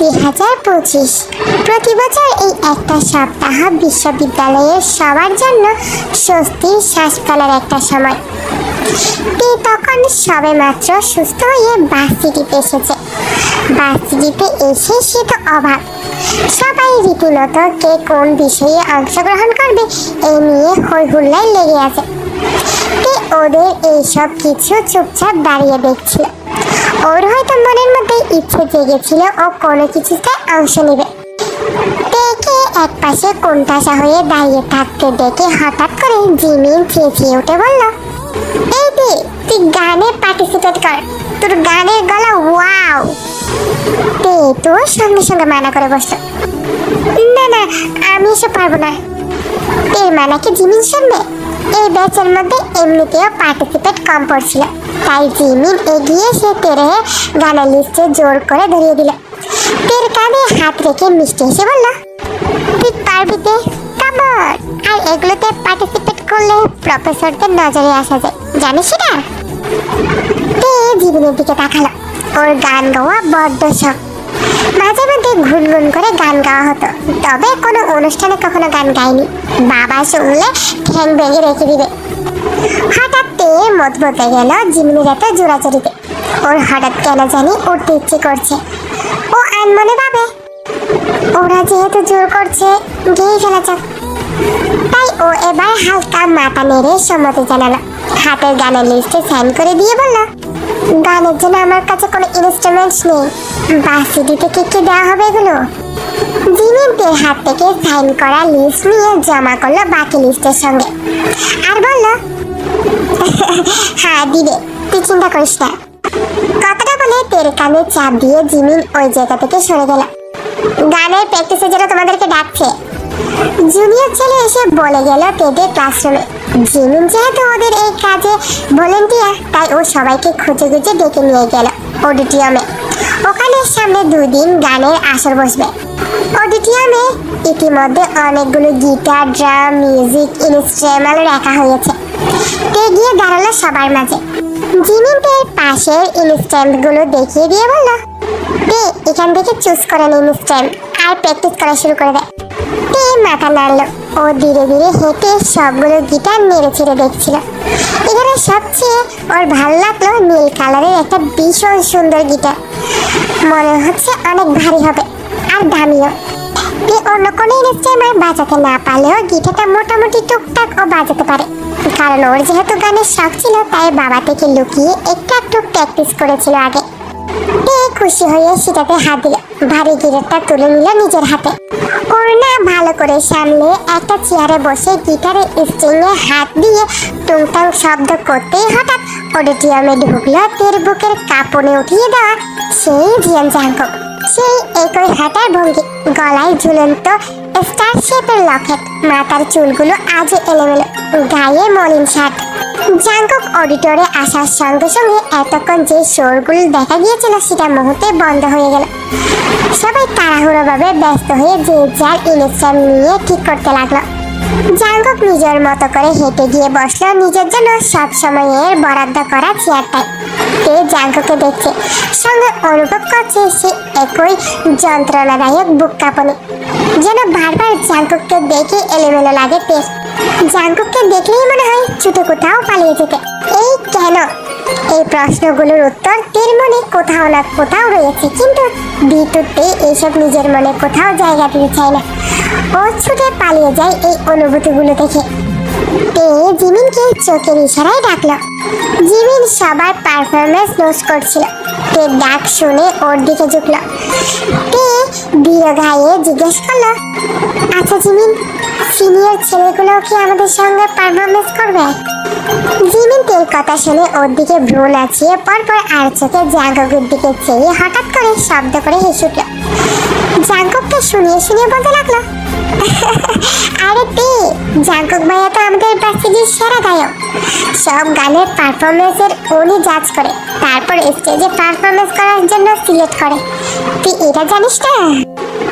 2025। প্রতি বছর এই একটা সপ্তাহ বিশ্ববিদ্যালয়ের সবার জন্য স্বস্তির শ্বাস ফেলার একটা সময়। তখন সবে মাত্র সুস্থ হয়ে ভার্সিটিতে এসেছে। ভার্সিটিতে এসে সে তো অবাক। সবাই রীতিমতো কে কোন বিষয়ে অংশগ্রহণ করবে এই নিয়ে হই হুল্লায় লেগে আছে। ওদের এইসব কিছু চুপচাপ দাঁড়িয়ে দেখছিল। ওর হয়তো মনের মধ্যে ইচ্ছে জেগেছিল ও কোনো কিছুতে অংশ নেবে। দেখে এক পাশে কোণঠাসা হয়ে দাঁড়িয়ে থাকতে দেখে হঠাৎ করে জিমিন চেঁচিয়ে উঠে বলল, এই তুই গানে পার্টিসিপেট কর, তোর গানের গলা ওয়াও। তো সঙ্গে সঙ্গে মানা করে বসলো, না না আমি এসব পারবো না। এর মানা কি জিমিন শুনবে? এই ব্যাচের মধ্যে এমনিতেও পার্টিসিপেট কম পড়ছিল, তাই জিমিন এগিয়ে এসে তেরে গানের লিস্টে জোর করে ধরিয়ে দিল। তের কাঁধে হাত রেখে মিষ্টি এসে বলল, তুই পারবি তে, কাম অন। আর এগুলোতে পার্টিসিপেট করলে প্রফেসরদের নজরে আসা যায়, জানিস না? তে জিমিনের দিকে তাকালো। ওর গান গাওয়া বড্ড শখ। মাঝে মধ্যে গুনগুন করে গান গাওয়া হতো, তবে কোনো অনুষ্ঠানে কখনো গান গায়নি। বাবা শুনলে ঠ্যাং ভেঙে রেখে দিবে। হঠাৎ মত বদলে গেল জিমিনের এত জোড়াচড়িতে। ওর হঠাৎ কেন জানি উঠতে ইচ্ছে করছে। ও আনমনে ভাবে, ওরা যেহেতু জোর করছে গেয়ে ফেলা যাক। তাই ও এবার হালকা মাথা নেড়ে সম্মতি জানালো। হাতের গানের লিস্টে সাইন করে দিয়ে বলল, গানের জন্য আমার কাছে কোনো ইনস্ট্রুমেন্টস নেই, ভার্সিটি থেকে কি দেওয়া হবে এগুলো? জিমিনদের হাত থেকে সাইন করা লিস্ট নিয়ে জমা করলো বাকি লিস্টের সঙ্গে আর বলল, হ্যাঁ দিবে, তুই চিন্তা করিস না। কথাটা বলে তের কানে চাপ দিয়ে জিমিন ওই জায়গা থেকে সরে গেল। গানের প্র্যাকটিসের জন্য তোমাদেরকে ডাকছে। জুনিয়র ছেলে এসে বলে গেল তেদের ক্লাসরুমে। জিমিন যেহেতু ওদের এই কাজে ভলেন্টিয়ার, তাই ও সবাইকে খুঁজে খুঁজে ডেকে নিয়ে গেল অডিটোরিয়ামে। ওখানে সামনে 2 দিন গানের আসর বসবে। অডিটোরিয়ামে ইতিমধ্যে অনেকগুলো গিটার, ড্রাম, মিউজিক ইনস্ট্রুমেন্ট রাখা হয়েছে। তে গিয়ে দাঁড়ালো সবার মাঝে। জিমিন তের পাশের ইনস্ট্রুমেন্টগুলো দেখিয়ে দিয়ে বলল, তে এখান থেকে চুজ করে নে ইনস্ট্রুমেন্ট আর প্র্যাকটিস করা শুরু করে দে। তে মাথা নাড়ল। ও ধীরে ধীরে হেঁটে সবগুলো গিটার নেড়ে ছেড়ে দেখছিল। এখানে সবচেয়ে ওর ভালো লাগলো নীল কালারের একটা ভীষণ সুন্দর গিটার। মনে হচ্ছে অনেক ভারী হবে আর দামিও। তে অন্য কোনো ইনস্ট্রুমেন্ট বাজাতে না পারলেও গিটারটা মোটামুটি টুকটাক ও বাজাতে পারে, কারণ ওর যেহেতু গানের শখ ছিল তাই বাবা থেকে লুকিয়ে একটু একটু প্র্যাকটিস করেছিল আগে। তে খুশি হয়ে সেটাতে হাত দিল। ভারী গিটারটা তুলে নিল নিজের হাতে। ওড়না ভালো করে সামলে একটা চেয়ারে বসে গিটারের স্ট্রিংয়ে হাত দিয়ে টুংটাং শব্দ করতেই হঠাৎ অডিটোরিয়ামে ঢুকলো তের বুকের কাঁপনে উঠিয়ে দেওয়া সেই জিয়ান জাংকুক। সেই একই হাঁটার ভঙ্গি, গলায় ঝুলন্ত স্টার শেপের লকেট, মাথার চুলগুলো আজও এলোমেলো, গায়ে মলিন শার্ট। জাংকুক অডিটরে আসার সঙ্গে সঙ্গে এতক্ষণ যে শোরগুলো দেখা গিয়েছিল সেটা মুহূর্তে বন্ধ হয়ে গেল। সবাই তাড়াহুড়োভাবে ব্যস্ত হয়ে যে যার ইনস্ট্রুমেন্ট নিয়ে ঠিক করতে লাগলো। জাংকুক নিজের মতো করে হেঁটে গিয়ে বসলো নিজের জন্য সব সময়ের বরাদ্দ করা চেয়ারটায়। তে জাংকুককে দেখছে, সঙ্গে অনুভব করছে সে একই যন্ত্রণাদায়ক বুক কাঁপনি। যেন বারবার জাংকুককে দেখে এলোমেলো লাগে তের। জাংকুককে দেখলেই মনে হয় ছুটে কোথাও পালিয়ে যেতে। এই কেন? এই প্রশ্নগুলোর উত্তর তের মনে কোথাও না কোথাও রয়েছে, কিন্তু ভিতরতে এইসব নিজের মনে কোথাও জায়গা দিতে চায় না। ও ছুটে পালিয়ে যায় এই অনুভূতিগুলো দেখে। তে জিমিনকে চোখের ইশারায় ডাকলো। জিমিন সবার পারফরমেন্স নোট করছিল। তে ডাক শুনে ওর দিকে ঝুঁকল। তে বিরগায়ে জিজ্ঞেস করলো, আচ্ছা জিমিন, সিনিয়র ছেলেগুলো কি আমাদের সঙ্গে পারফরমেন্স করবে? জিমিন তের কথা শুনে ওর দিকে ভ্রু নাচিয়ে পরপর আর চোখে জাংকুকের দিকে চেয়ে হঠাৎ করে শব্দ করে হেসে উঠল। জাংকুককে শুনিয়ে শুনিয়ে বলতে লাগলো, আরে তে, জাংকুক ভাইয়া তো আমাদের ভার্সিটির সেরা গায়ক। সব গানের পারফরমেন্সের উনি জাজ করে, তারপর স্টেজে পারফরমেন্স করার জন্য সিলেক্ট করে। তুই এটা জানিস না?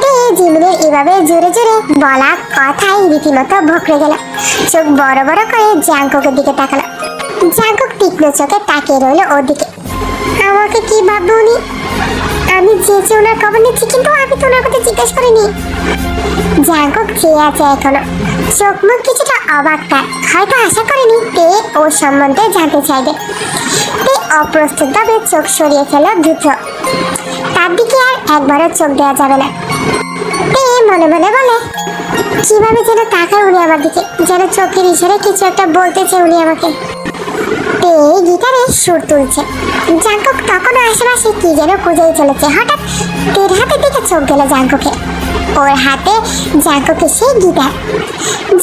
তে জিমিনের এভাবে জোরে জোরে বলা কথাই রীতিমতো ভোঁকড়ে গেল। চোখ বড় বড় করে জাংকুকের দিকে তাকালো। জাংকুক তীক্ষ্ণ চোখে তাকিয়ে রইল ওর দিকে। আমাকে কি ভাববে উনি? আমি চেয়েছি ওনার খবর নিচ্ছি, কিন্তু আমি তো ওনার কথা জিজ্ঞেস করিনি। জাঙ্কুক চেয়ে আছে এখনো, চোখ মুখ কিছুটা অবাক। তার হয়তো আশা করেনি তে ওর সম্বন্ধে জানতে চাইবে। তে অপ্রস্তুত ভাবে চোখ সরিয়ে ফেল দ্রুত। তার দিকে আর একবারও চোখ দেওয়া যাবে না। তে মনে মনে বলে, কিভাবে যেন তাকায় উনি আমার দিকে, যেন চোখের ইশারে কিছু একটা বলতেছে উনি আমাকে। তে গিটারে সুর তুলছে। জাঙ্কুক তখনও আশেপাশে কি যেন খুঁজেই চলেছে। হঠাৎ তের হাতের দিকে চোখ গেল জাঙ্কুকের। ওর হাতে জাঙ্কুকের সেই গিটার।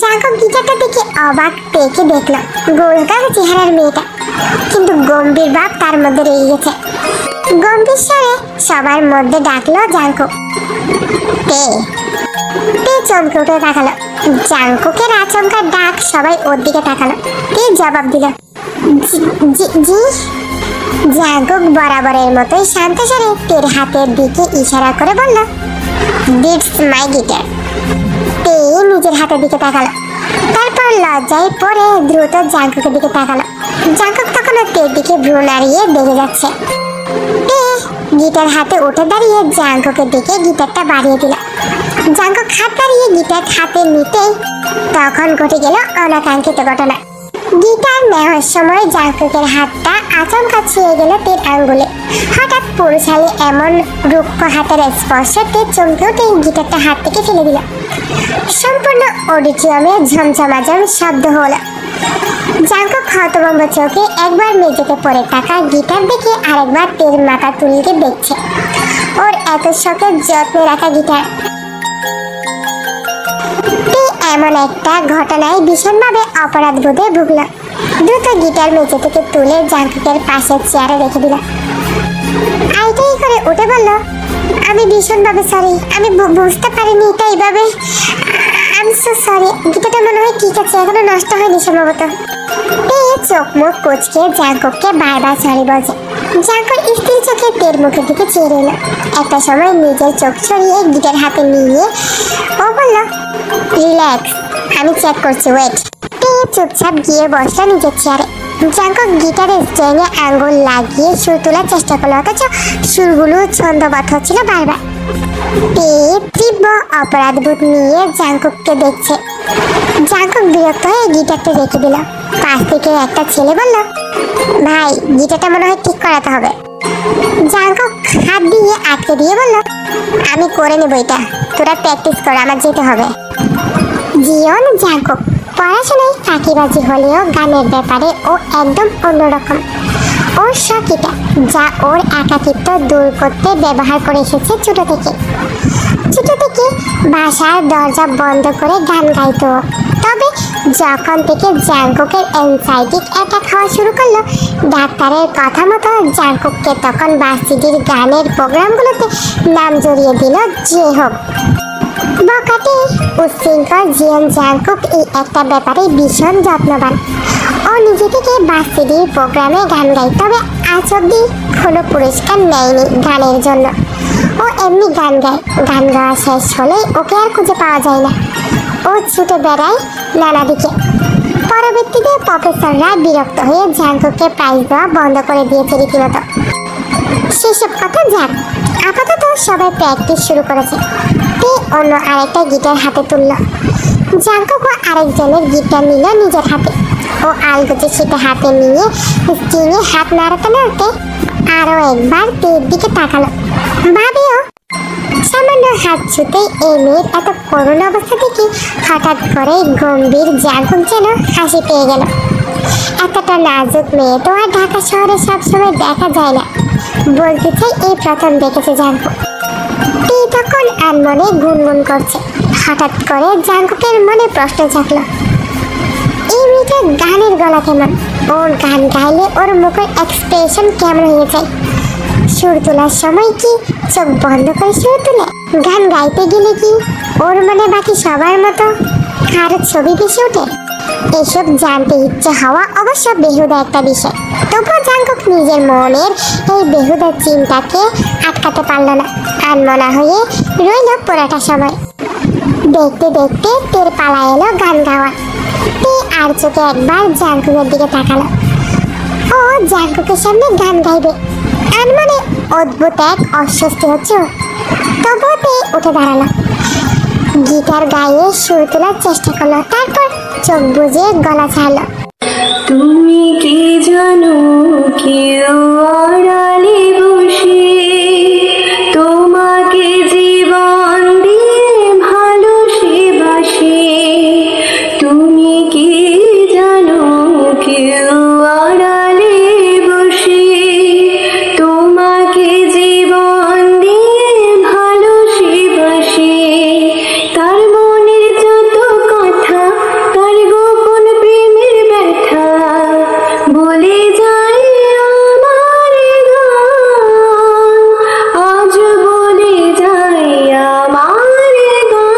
জাঙ্কুক গিটারটা দেখে অবাক। তেকে দেখলো গোল গাল চেহারার মেয়েটা, কিন্তু গম্ভীর ভাব তার মধ্যে রয়ে গেছে। গম্ভীর স্বরে সবার মধ্যে ডাকলো জাঙ্কুক, তে। তে চমকে উঠে তাকালো। জাঙ্কুকের আচমকা ডাক সবাই ওর দিকে তাকালো। তে জবাব দিল, জি। জাঙ্কুক বরাবরের মতোই শান্ত স্বরে তের হাতের দিকে ইশারা করে বলল, দিটস মাই গিটার। তে নিজের হাতের দিকে তাকালো, তারপর লজ্জায় পড়ে দ্রুত জাঙ্কুকের দিকে তাকালো। জাঙ্কুক তখন তের দিকে ভ্রু নাড়িয়ে দেখে যাচ্ছে। তে গিটার হাতে উঠে দাঁড়িয়ে জাঙ্কুকের দিকে গিটারটা বাড়িয়ে দিল। জাঙ্কুক হাত বাড়িয়ে গিটার হাতে নিতেই তখন ঘটে গেল অনাকাঙ্ক্ষিত ঘটনা। গিটার নেওয়ার সময় জাঙ্কুকের হাতটা আচমকা ছুঁয়ে গেল তের আঙ্গুলে। হঠাৎ পুরুষালী এমন রুক্ষ হাতের স্পর্শে তে চমকে উঠে গিটারটা হাত থেকে ফেলে দিল। সম্পূর্ণ অডিটোরিয়ামে ঝমঝমাঝম শব্দ হলো। জাঙ্কুক হতভম্ব চোখে একবার মেঝেতে পড়ে থাকা গিটার দেখে আরেকবার তের মাথা তুলকে দেখছে। ওর এত শখের যত্নে রাখা গিটার। এমন একটা ঘটনায় ভীষণভাবে অপরাধ বোধে ভুগল। দ্রুত গিটার মেঝে থেকে তুলে জাঙ্কুকের পাশের চেয়ারে রেখে দিল। আইটাই করে উঠে বলল, আমি ভীষণভাবে সরি, আমি বুঝতে পারিনি এটা এইভাবে। I am so sorry. গিটারটা মনে হয় ঠিক আছে, এখনো নষ্ট হয়নি সম্ভবত। চোখ মুখ কুচকে জাঙ্কুককে বারবার সরি বলছে। জাঙ্কুক স্থির চোখে তের মুখের দিকে চেয়ে রইল। একটা সময় নিজের চোখ সরিয়ে গিটার হাতে নিয়ে ও বলল, রিল্যাক্স, আমি চেক করছি, ওয়েট। তে চুপচাপ গিয়ে বসলো নিজের চেয়ারে। জাঙ্কুক গিটারের স্ট্রিংয়ে আঙ্গুল লাগিয়ে সুর তোলার চেষ্টা করলো, অথচ সুরগুলো ছন্দবদ্ধ হচ্ছিল বারবার। তে তীব্র অপরাধবোধ নিয়ে জাঙ্কুককে দেখছে। জাঙ্কুক বিরক্ত হয়ে গিটারটা রেখে দিল। পাশ থেকে একটা ছেলে বলল, ভাই, গিটারটা মনে হয় ঠিক করাতে হবে। জাঙ্কুক হাত দিয়ে আটকে দিয়ে বলল, আমি করে নেব এটা, তোরা প্র্যাকটিস কর, আমার যেতে হবে। জিয়ন জাঙ্কুক পড়াশোনায় ফাঁকিবাজি হলেও গানের ব্যাপারে ও একদম অন্যরকম। ওর শখ এটা, যা ওর একাকিত্ব দূর করতে ব্যবহার করে এসেছে ছোট থেকে। বাসার দরজা বন্ধ করে গান গাইতো। তবে যখন থেকে জাঙ্কুকের অ্যাংজাইটি অ্যাটাক হওয়া শুরু করলো, ডাক্তারের কথা মতো জাঙ্কুককে তখন ভার্সিটির গানের প্রোগ্রামগুলোতে নাম জড়িয়ে দিল যে হোক। বকাটে উচ্ছৃঙ্খল জিয়ন জাঙ্কুক এই একটা ব্যাপারে ভীষণ যত্নবান। ও নিজে থেকে ভার্সিটির প্রোগ্রামে গান গায়, তবে আজ অব্দি কোনো পুরস্কার নেয়নি গানের জন্য। ও এমনি গান গায়। গান গাওয়া শেষ হলেই ওকে আর খুঁজে পাওয়া যায় না। ও ছুটে বেড়ায় নানা দিকে। পরবর্তীতে প্রফেসররা বিরক্ত হয়ে জাঙ্কুককে প্রাইজ দেওয়া বন্ধ করে দিয়েছে রীতিমতো। সেসব কথা যাক, আপাতত সবাই প্র্যাকটিস শুরু করেছে। তে অন্য আরেকটা গিটার হাতে তুলল। জাঙ্কুকও আরেকজনের গিটার নিল নিজের হাতে। ও আলগোছে সেটা হাতে নিয়ে স্ট্রিংয়ে হাত নাড়াতে নাড়াতে আরও একবার তের দিকে তাকালো। ভাবেও সামান্য হাত ছুতেই এই মেয়ের এত করুণ অবস্থা থেকে হঠাৎ করে গম্ভীর জাঙ্কুক যেন হাসি পেয়ে গেল। এতটা নাজুক মেয়ে তো আর ঢাকা শহরে সবসময় দেখা যায় না। বলতে চাই এই প্রথম দেখেছে জাঙ্কুক। তে তখন আনমনে গুনগুন করছে। হঠাৎ করে জাঙ্কুকের মনে প্রশ্ন জাগলো, এই মেয়েটার গানের গলা কেমন? ওর গান গাইলে ওর মুখের এক্সপ্রেশন কেমন হয়ে যায়? সুর তোলার সময় কি চোখ বন্ধ করে সুর তুলে? গান গাইতে গেলে কি ওর মনে বাকি সবার মতো কারো ছবি ভেসে ওঠে? এসব জানতে ইচ্ছে হওয়া অবশ্য বেহুদা একটা বিষয়। তবুও জাঙ্কুক নিজের মনের এই বেহুদা চিন্তাকে আটকাতে পারল না। আনমনা হয়ে রইল পুরোটা সময়। দেখতে দেখতে তের পালা এলো গান গাওয়া। তে আর চোখে একবার জাঙ্কুকের দিকে তাকালো। ও জাঙ্কুকের সামনে গান গাইবে। আনমনে অদ্ভুত এক অস্বস্তি হচ্ছে। তবুও তে উঠে দাঁড়ালো, গিটার গায়ে সুর তোলার চেষ্টা করলো, তারপর চোখ বুজে গলা ছাড়লো। তুমি কি জানো কেউ আড়ালে বসে তোমাকে জীবন দিয়ে ভালোসে বাসে। তুমি কি জানো কেউ আড়ালে বসে তোমাকে জীবন দিয়ে ভালোসে বাসে। তার মনের যত কথা, তার গোপন প্রেমের ব্যথা বলে যায় আমার গান, আজ বলে যায় আমার গান।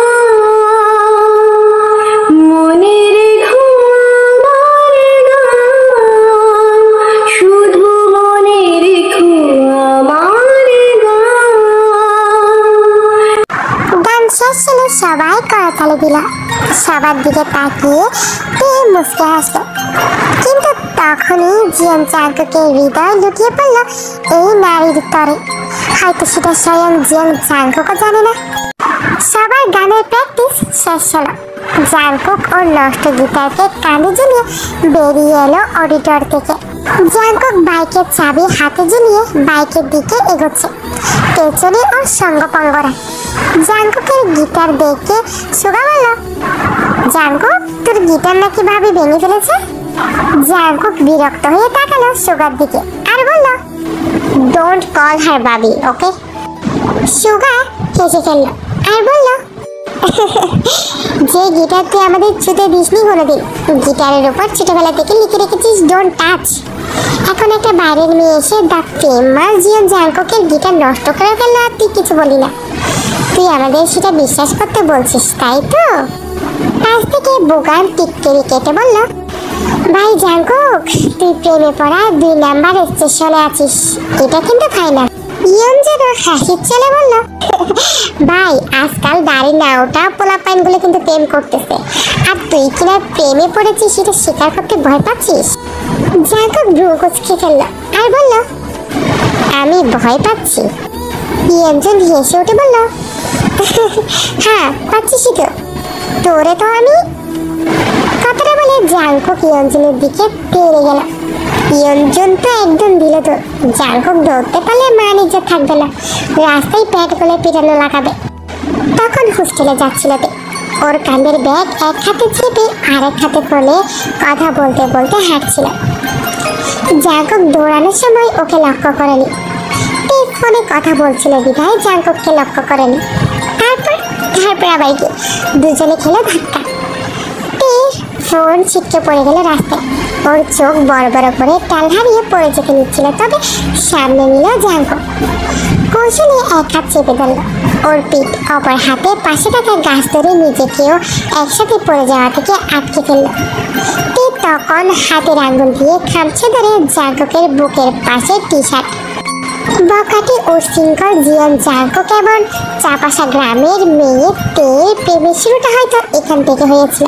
মনে রেখো আমার গান, শুধু মনে রেখো আমার গান। গান শেষ হলে সবাই করতালি দিল। সবার দিকে তাকিয়ে তে মুচকে হাসলো। কিন্তু তখনই জিয়ান জাঙ্কুকের হৃদয় লুটিয়ে পড়ল এই নারীর তরে। হয়তো সেটা স্বয়ং জিয়ান জাঙ্কুকও জানে না। সবার গানের প্র্যাকটিস শেষ হলো। জাঙ্কুক ওর নষ্ট গিটারকে কাঁধে ঝুলিয়ে বেরিয়ে এলো অডিটর থেকে। জাঙ্কুক বাইকের চাবি হাতে ঝুলিয়ে বাইকের দিকে এগোচ্ছে, পেছনে ওর সঙ্গপঙ্গরা। জাঙ্কুকের গিটার দেখে সুগা বলল, জাঙ্কুক, তোর গিটার নাকি ভাবি ভেঙে ফেলেছে? জাঙ্কুক বিরক্ত হয়ে তাকালো সুগার দিকে আর বলল, ডোন্ট কল হার ভাবি, ওকে? সুগা হেসে ফেললো আর বলল, যে গিটার তুই আমাদের ছুতে দিসনি কোনোদিন, গিটারের উপর ছোটবেলা থেকে লিখে রেখেছিস ডোন্ট টাচ। এখন একটা বাইরের মেয়ে এসে দ্য ফেমাস জিয়ান জাঙ্কুকের গিটার নষ্ট করে ফেললো আর তুই কিছু বলি না। তুই আমাদের সেটা বিশ্বাস করতে বলছিস, তাই তো? পাশ থেকে বোগান টিকটিকি কেটে বলল, ভাই জাঙ্কুক, তুই প্রেমে পড়া 2 নাম্বার স্টেশনে আছিস, এটা কিন্তু ফাইনাল। ইয়ন যেন হাসির চলে বলল, ভাই আজকাল দাড়ি না ওটা পোলাপাইন গুলো কিন্তু প্রেম করতেছে, আর তুই কিনা প্রেমে পড়েছিস সেটা স্বীকার করতে ভয় পাচ্ছিস। জাঙ্কুক ভ্রু কুঁচকে ফেলল আর বলল, আমি ভয় পাচ্ছি? ইয়নজন হেসে উঠে বলল, হ্যাঁ পাচ্ছিসই তো, তোরে তো আমি। কথাটা বলে জাঙ্কুক ইয়নজনের দিকে তেড়ে গেল। ইয়নজন তো একদম দিল তো, জাঙ্কুক ধরতে পারলে মান ইজ্জত থাকবে না, রাস্তায় প্যাট গলে পিটানো লাগাবে। তখন হোস্টেলে যাচ্ছিল তে, ওর কাঁধের ব্যাগ এক হাতে চেপে আরেক হাতে ফোনে কথা বলতে বলতে হাঁটছিল। জাঙ্কুক দৌড়ানোর সময় ওকে লক্ষ্য করেনি, তে ফোনে কথা বলছিল বিধায় জাঙ্কুককে লক্ষ্য করেনি। তারপর আবার গিয়ে দুজনে খেলো ধাক্কা। ফোন ছিটকে পড়ে গেল রাস্তায়। ওর চোখ বড় বড় করে টাল হারিয়ে পড়ে যেতে নিচ্ছিল, তবে সামনে নিল জাঙ্কুক। কৌশলে এক হাত চেপে ধরল ওর পিঠ, অপর হাতে পাশে থাকা গাছ ধরে নিজেকেও একসাথে পড়ে যাওয়া থেকে আটকে ফেলল। তখন হাতের আঙ্গুল দিয়ে খামছে ধরে জাঙ্কুকের বুকের পাশে টি শার্ট। বকাটে উশৃঙ্খল জিয়ান জাঙ্কুক এবং চাপাসা গ্রামের মেয়ে তে প্রেমের শুরুটা হয়তো এখান থেকে হয়েছিল।